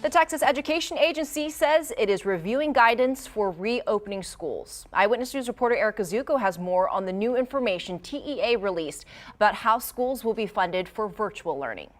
The Texas Education Agency says it is reviewing guidance for reopening schools. Eyewitness News reporter Erica Zuko has more on the new information TEA released about how schools will be funded for virtual learning.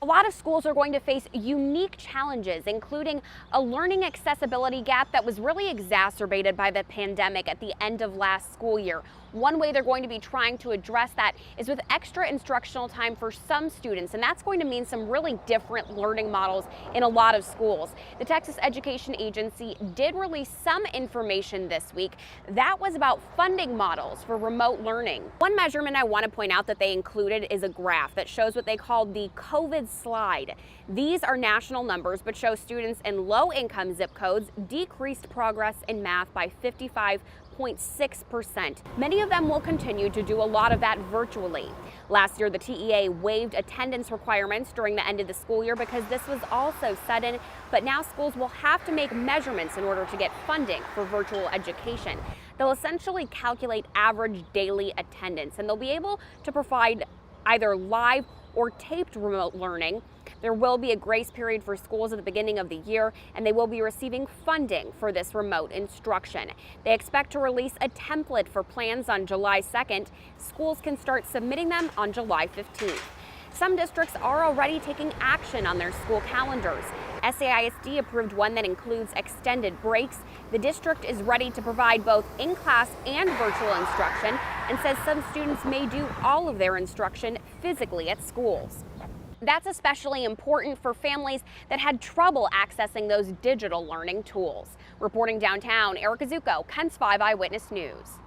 A lot of schools are going to face unique challenges, including a learning accessibility gap that was really exacerbated by the pandemic at the end of last school year. One way they're going to be trying to address that is with extra instructional time for some students, and that's going to mean some really different learning models in a lot of schools. The Texas Education Agency did release some information this week that was about funding models for remote learning. One measurement I want to point out that they included is a graph that shows what they call the COVID slide. These are national numbers but show students in low-income zip codes decreased progress in math by 55.6%. Many of them will continue to do a lot of that virtually. Last year, the TEA waived attendance requirements during the end of the school year because this was also sudden, but now schools will have to make measurements in order to get funding for virtual education. They'll essentially calculate average daily attendance, and they'll be able to provide either live or taped remote learning. There will be a grace period for schools at the beginning of the year, and they will be receiving funding for this remote instruction. They expect to release a template for plans on July 2nd. Schools can start submitting them on July 15th. Some districts are already taking action on their school calendars. SAISD approved one that includes extended breaks. The district is ready to provide both in-class and virtual instruction and says some students may do all of their instruction physically at schools. That's especially important for families that had trouble accessing those digital learning tools. Reporting downtown, Erica Zuko, KENS 5 Eyewitness News.